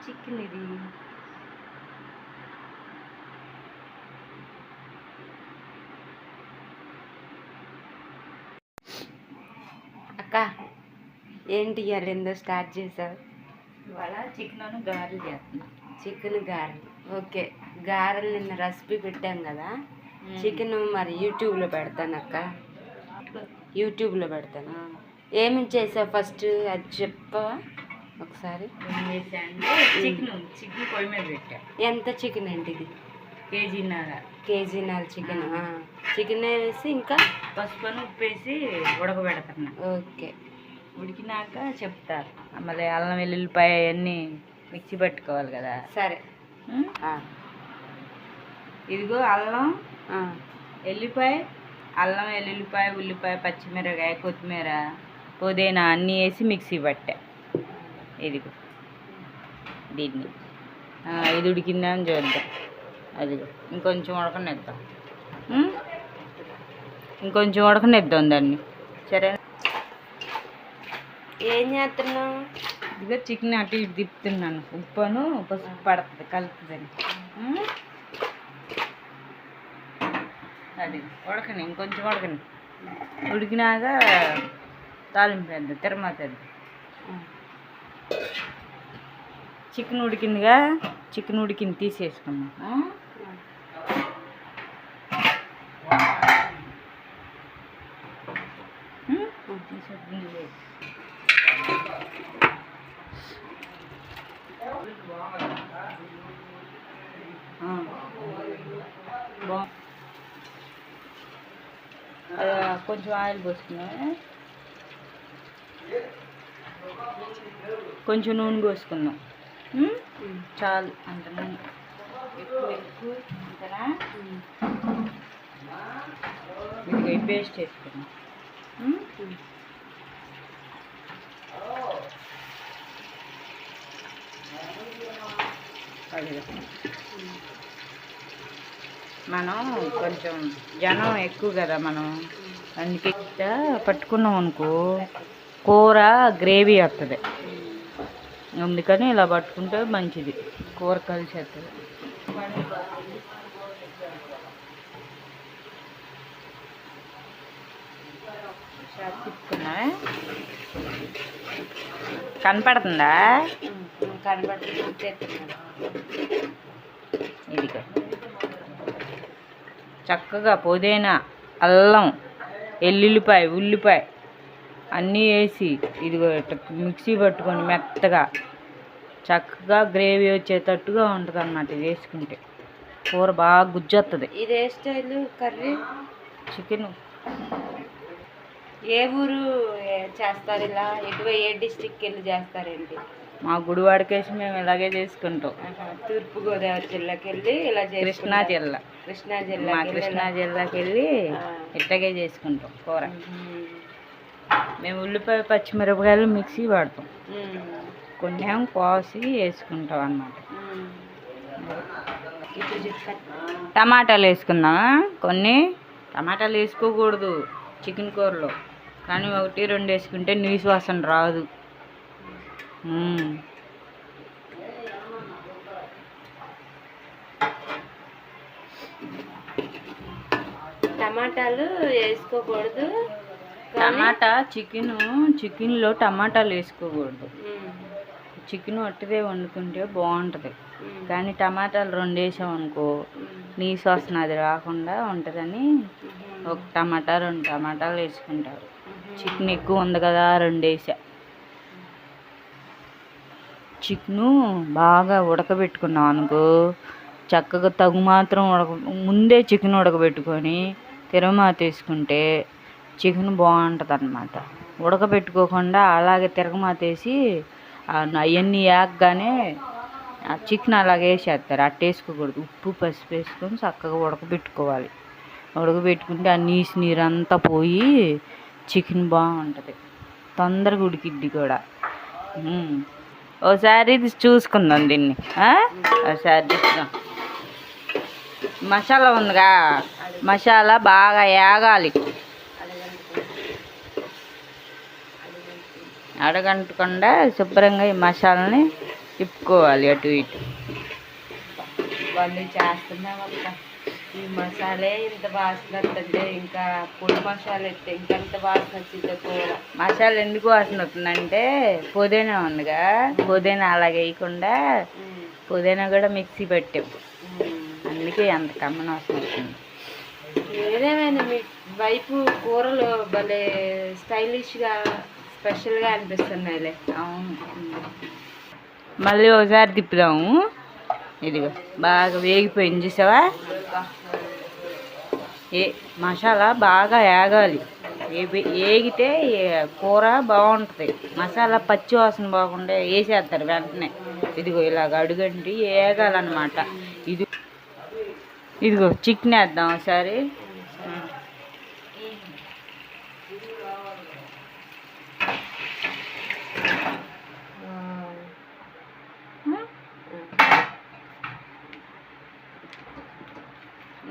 Chicken ఇది. అక్క ఏంటి ఇవాళ ఏందో స్టార్ట్ చేసావు? ఇవాళ చికెన్ గారెలు చేస్తున్నా. చికెన్ గారెలు. ఓకే, గారెలు నిన్న రెసిపీ పెట్టాం కదా, చికెన్ మరి యూట్యూబ్లో పెడతాను అక్క, యూట్యూబ్లో పెడతాను. ఏమేమి చేసావు ఫస్ట్ అది చెప్పవా ఒకసారి? చికెన్ పొయ్యి మీద పెట్టా. ఎంత చికెన్ అండి ఇది? కేజీన్నర చికెన్. చికెన్ వేసి ఇంకా పసుపును ఉప్పు వేసి ఉడకబెడతాను. ఓకే, ఉడికినాక చెప్తారు. మళ్ళీ అల్లం వెల్లుల్లిపాయ అవన్నీ మిక్సీ పట్టుకోవాలి కదా. సరే. ఇదిగో అల్లం వెల్లుల్లిపాయ ఉల్లిపాయ పచ్చిమిరకాయ కొత్తిమీర పుదీనా అన్నీ వేసి మిక్సీ పట్టా. ఇదిగో దీన్ని ఇది ఉడికిందని చూద్దాం. అది ఇంకొంచెం ఉడకనిద్దాం, ఇంకొంచెం ఉడకనిద్దాం దాన్ని. సరే, ఏం చేస్తున్నావు? ఇదిగో చికెన్ అటు ఇటు తిప్పుతున్నాను. ఉప్పును పసుపు పడుతుంది, కలుపుతుందని. అది ఉడకని, ఇంకొంచెం ఉడకని. ఉడికినాక తాలింపు వేద్దాం, తిరమాత వేద్దాం. చికెన్ ఉడికిందిగా, చికెన్ ఉడికింది తీసేసుకున్నాం. కొంచెం ఆయిల్ పోసుకున్నా, కొంచెం నూనె పోసుకుందాం. చాలు అంత నూనె, ఎక్కువ అంతనా. ఇది పేస్ట్ వేసుకున్నాం. మనం కొంచెం జనం ఎక్కువ కదా, మనం అందుకే పట్టుకున్నాం అనుకో కూర గ్రేవీ వస్తుంది. అందుకని ఇలా పట్టుకుంటే మంచిది, కూర కలిసి వస్తుంది. తిప్పుకున్నా, కనపడుతుందా? కనపడుతుంది. ఇదిగో చక్కగా పుదీనా అల్లం వెల్లుల్లిపాయ ఉల్లిపాయ అన్నీ వేసి ఇదిగో మిక్సీ పట్టుకొని మెత్తగా చక్కగా గ్రేవీ వచ్చేటట్టుగా ఉంటుంది అన్నమాట. ఇది వేసుకుంటే కూర బాగా గుజ్జొస్తుంది. ఇదే స్టైల్ కర్రీ చికెన్. ఏ ఊరు చేస్తారు ఇలా? ఏ డిస్ట్రిక్ట్ వెళ్ళి చేస్తారేంటి? మా గుడివాడకేసి మేము ఇలాగే చేసుకుంటాం. తూర్పుగోదావరి జిల్లాకి వెళ్ళి ఇలా కృష్ణా జిల్లా మా కృష్ణా జిల్లాకి వెళ్ళి ఇట్లాగే చేసుకుంటాం కూర. మేము ఉల్లిపాయ పచ్చిమిరపకాయలు మిక్సీ వాడతాం, కొన్ని కోసి వేసుకుంటాం అన్నమాట. టమాటాలు వేసుకుందామా? కొన్ని టమాటాలు వేసుకోకూడదు చికెన్ కూరలో, కానీ 1-2 వేసుకుంటే నీసు వాసన రాదు. టమాటాలు వేసుకోకూడదు. టమాటా చికెన్లో టమాటాలు వేసుకోకూడదు. చికెన్ ఒట్టిదే వండుకుంటే బాగుంటుంది, కానీ టమాటాలు 2 వేసామనుకో నీసు వాసన అది రాకుండా ఉంటుందని ఒక టమాటా 2 టమాటాలు వేసుకుంటారు. చికెన్ ఎక్కువ ఉంది కదా 2 వేసా. చికెను బాగా ఉడకబెట్టుకున్నాం అనుకో చక్కగా తగు మాత్రం ముందే చికెన్ ఉడకబెట్టుకొని తిరగమాత వేసుకుంటే చికెన్ బాగుంటుంది అన్నమాట. ఉడకబెట్టుకోకుండా అలాగే తిరగమాత వేసి అవన్నీ వేగగానే చికెన్ అలాగే వేసేస్తారు. అట్ట వేసుకోకూడదు. ఉప్పు పసుపు వేసుకొని చక్కగా ఉడకబెట్టుకోవాలి. ఉడకబెట్టుకుంటే ఆ నీరంతా పోయి చికెన్ బాగుంటుంది, తొందరగా ఉడికిద్ది కూడా. ఒకసారి ఇది చూసుకుందాం దీన్ని. ఒకసారి చూద్దాం. మసాలా ఉందిగా, మసాలా బాగా వేగాలి. అడగంటకుండా శుభ్రంగా ఈ మసాలాని తిప్పుకోవాలి అటు ఇటు. వాళ్ళు చేస్తున్నాం అక్క. ఈ మసాలే ఇంత వాసన వస్తుంది, ఇంకా పొడి మసాలా ఎత్తే ఇంకంత వాసన వచ్చింది కూర. మసాలా ఎందుకు వాసన వస్తుందంటే పుదీనా ఉందిగా, పుదీనా అలా వేయకుండా పుదీనా కూడా మిక్సీ పెట్టాం, అందుకే అంత కమ్మన వాసన వస్తుంది. ఏదేమైనా మీ వైపు కూరలు భలే స్టైలిష్గా స్పెషల్గా అనిపిస్తున్నాయిలే. అవును. మళ్ళీ ఒకసారి తిప్పుదాము. ఇదిగో బాగా వేగిపోయింది చూసావా. మసాలా బాగా వేగాలి, వేగితే కూర బాగుంటుంది. మసాలా పచ్చి వాసన బాగుండే వేసేస్తారు వెంటనే. ఇదిగో ఇలాగ అడుగంటి వేగాలన్నమాట. ఇదిగో చికెన్ వేద్దాం ఒకసారి.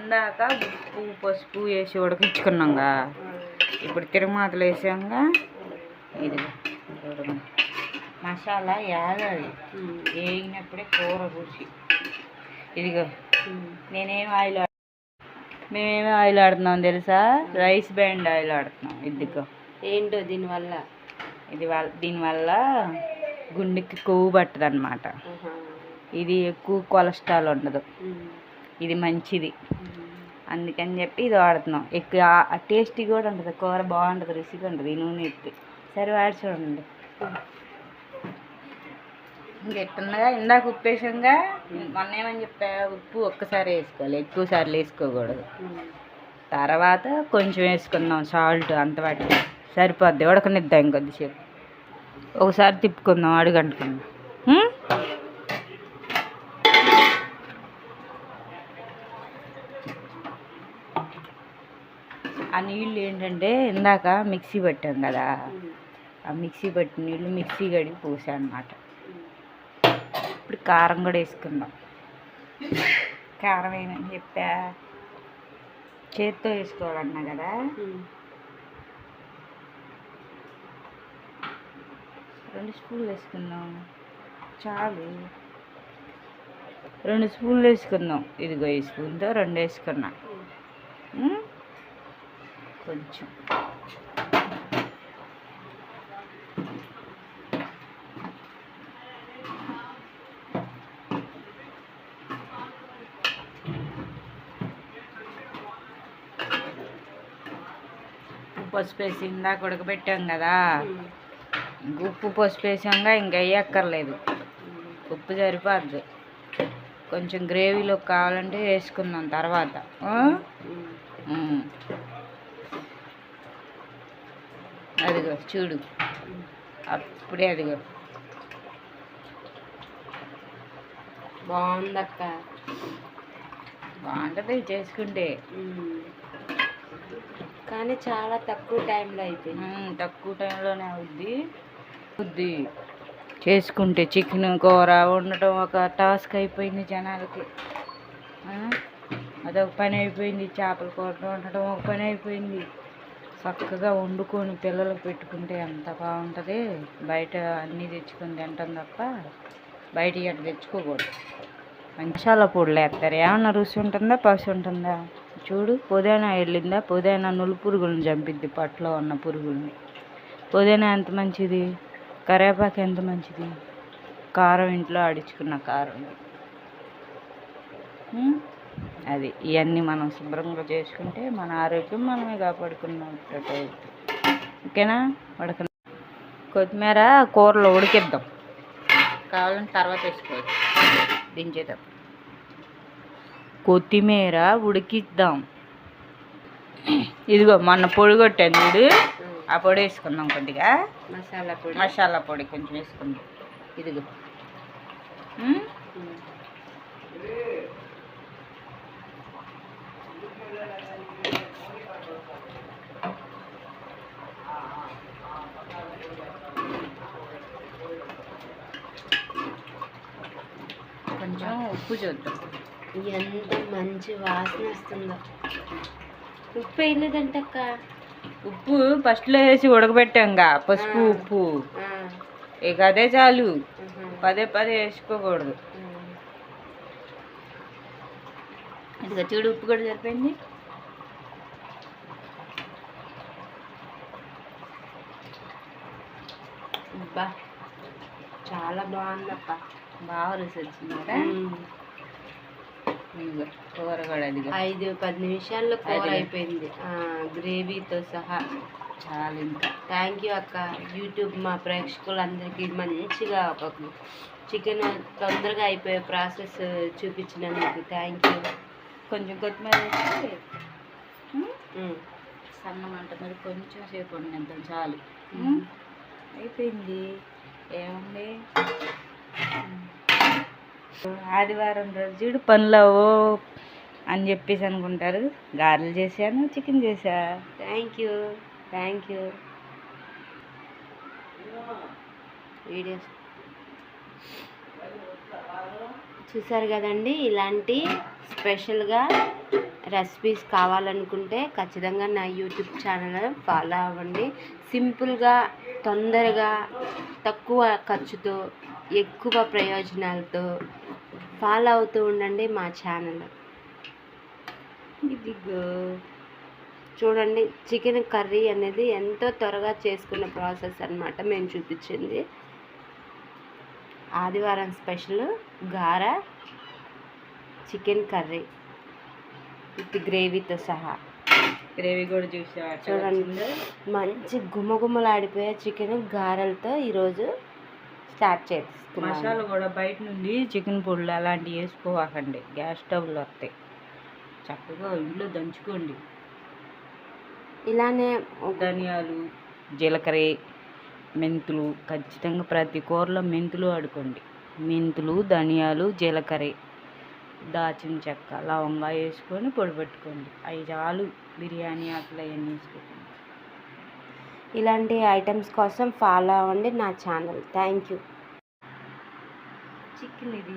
ఇందాక ఉప్పు పసుపు వేసి ఉడకించుకున్నాంగా, ఇప్పుడు తిరుమాతలు వేసాంగా. ఇదిగో మసాలా వేగాలి, వేగినప్పుడే కూర రుచి. ఇదిగో మేమేమి ఆయిల్ ఆడుతున్నాం తెలుసా? రైస్ బ్రాండ్ ఆయిల్ ఆడుతున్నాం. ఇదిగో ఏంటో దీనివల్ల దీనివల్ల గుండెకి కొవ్వు పట్టదు అన్నమాట. ఇది ఎక్కువ కొలెస్ట్రాల్ ఉండదు, ఇది మంచిది. అందుకని చెప్పి ఇది వాడుతున్నాం. ఎక్కువ టేస్టీ కూడా ఉంటుంది, కూర బాగుంటుంది, రుచిగా ఉంటుంది ఈ నూనె ఎత్తి. సరే వాడి చూడండి. ఇంకెట్టుండగా ఇందాక ఉప్పు వేసాంగా. మొన్న ఏమని చెప్పా, ఉప్పు ఒక్కసారి వేసుకోవాలి, ఎక్కువ సార్లు వేసుకోకూడదు. తర్వాత కొంచెం వేసుకుందాం సాల్ట్, అంత వాటికి సరిపోద్ది. ఉడకనిద్దాం ఇంకొద్దిసేపు, ఒకసారి తిప్పుకుందాం, అడుగంటుకుందాం. ఆ నీళ్ళు ఏంటంటే ఇందాక మిక్సీ పెట్టాం కదా, ఆ మిక్సీ పట్టిన నీళ్ళు మిక్సీ కడిగి పోసా అన్నమాట. ఇప్పుడు కారం కూడా వేసుకుందాం. కారం ఏమని చెప్పా, చేత్తో వేసుకోవాలన్నా కదా. 2 స్పూన్లు వేసుకుందాం చాలు. 2 స్పూన్లు వేసుకుందాం. ఇదిగో ఈ స్పూన్తో 2 వేసుకున్నా. కొంచెం పసుపు వేసి ఇందాక ఉడకబెట్టాం కదా, ఉప్పు పసుపు వేసాంగా, ఇంకా వేయక్కర్లేదు, ఉప్పు సరిపోద్ది. కొంచెం గ్రేవీలో కావాలంటే వేసుకుందాం తర్వాత. అదిగో చూడు, అప్పుడే అదిగో బాగుందక్క. బాగుంటుంది చేసుకుంటే, కానీ చాలా తక్కువ టైంలో అయిపోయింది. తక్కువ టైంలోనే అవుద్ది చేసుకుంటే. చికెన్ కూర వండటం ఒక టాస్క్ అయిపోయింది జనాలకి, అదొక పని అయిపోయింది. చేపల కూర వండటం ఒక పని అయిపోయింది. చక్కగా వండుకొని పిల్లలకు పెట్టుకుంటే ఎంత బాగుంటుంది. బయట అన్నీ తెచ్చుకొని తింటాం తప్ప బయట ఎట్ట తెచ్చుకోకూడదు. మసాలా పొడులు వేస్తారు, ఏమన్నా రుచి ఉంటుందా పసి ఉంటుందా? చూడు, పుదీనా వెళ్ళిందా, పుదీనా నులు పురుగులను చంపిద్ది, పట్లో ఉన్న పురుగుల్ని. పుదీనా ఎంత మంచిది, కరివేపాకు ఎంత మంచిది, కారం ఇంట్లో ఆడించుకున్న కారం. అది ఇవన్నీ మనం శుభ్రంగా చేసుకుంటే మన ఆరోగ్యం మనమే కాపాడుకున్నట్టు. ఓకేనా? కొత్తిమీర కూరలో ఉడికిద్దాం, కావాలంటే తర్వాత వేసుకోవచ్చు. దించేటప్పుడు కొత్తిమీర ఉడికిద్దాం. ఇదిగో మొన్న పొడి కొట్టాను చూడు, ఆ పొడి వేసుకుందాం. కొద్దిగా మసాలా పొడి కొంచెం వేసుకుందాం. ఇదిగో కొంచెం ఉప్పు చూద్దాం. ఎంత మంచి వాసన వస్తుందో. ఉప్పు వేయలేదంటక్క. ఉప్పు ఫస్ట్లో వేసి ఉడకబెట్టాంగా, పసుపు ఉప్పు, ఇక అదే చాలు. పదే పదే వేసుకోకూడదు. ఇదిగో చూడు, ఉప్పు కూడా సరిపోయింది. అబ్బా చాలా బాగుందప్ప. బాగా రుచి వచ్చిందా? ఇదిగో కూర కూడా అదిగో 5-10 నిమిషాల్లో కూర అదిగో. అయిపోయింది గ్రేవీతో సహా. చాలు ఇంకా. థ్యాంక్ యూ అక్క. యూట్యూబ్ మా ప్రేక్షకులందరికీ మంచిగా ఒక చికెన్ తొందరగా అయిపోయే ప్రాసెస్ చూపించినందుకు థ్యాంక్ యూ. కొంచెం కొత్తిమీర వేసి సన్న మంట మీద కొంచెం సేపు వండినంత చాలు. అయిపోయింది. ఏముంది, ఆదివారం రోజు చూడు పనులవో అని చెప్పేసి అనుకుంటారు. గారెలు చేశాను, చికెన్ చేసా. Thank you. వీడియోస్ చూసారు కదండి. ఇలాంటి స్పెషల్గా రెసిపీస్ కావాలనుకుంటే ఖచ్చితంగా నా యూట్యూబ్ ఛానల్ ఫాలో అవ్వండి. సింపుల్గా, తొందరగా, తక్కువ ఖర్చుతో, ఎక్కువ ప్రయోజనాలతో ఫాలో అవుతూ ఉండండి మా ఛానల్. ఇదిగో చూడండి, చికెన్ కర్రీ అనేది ఎంతో త్వరగా చేసుకున్న ప్రాసెస్ అన్నమాట మేము చూపించింది. ఆదివారం స్పెషల్ గార చికెన్ కర్రీ విత్ గ్రేవీతో సహా. గ్రేవీ కూడా చూసా చూడండి, మంచి గుమగుమలాడిపోయే చికెన్ గారెలతో ఈరోజు స్టార్ట్ చేసుకున్నాం. మసాలా కూడా బయట నుండి చికెన్ పొడులు అలాంటివి వేసుకోవాకండి, గ్యాస్ స్టవ్లు వస్తాయి. చక్కగా ఇంట్లో దంచుకోండి. ఇలానే ధనియాలు, జీలకర్ర, మెంతులు, ఖచ్చితంగా ప్రతి కూరలో మెంతులు వాడుకోండి. మెంతులు, ధనియాలు, జీలకర్ర, దాచిన చెక్క, లవంగా వేసుకొని పొడి పెట్టుకోండి. అవి చాలు. బిర్యానీ ఆకులు అవన్నీ వేసుకోండి. ఇలాంటి ఐటమ్స్ కోసం ఫాలో అవ్వండి నా ఛానల్. Thank you. చికెన్ ఇది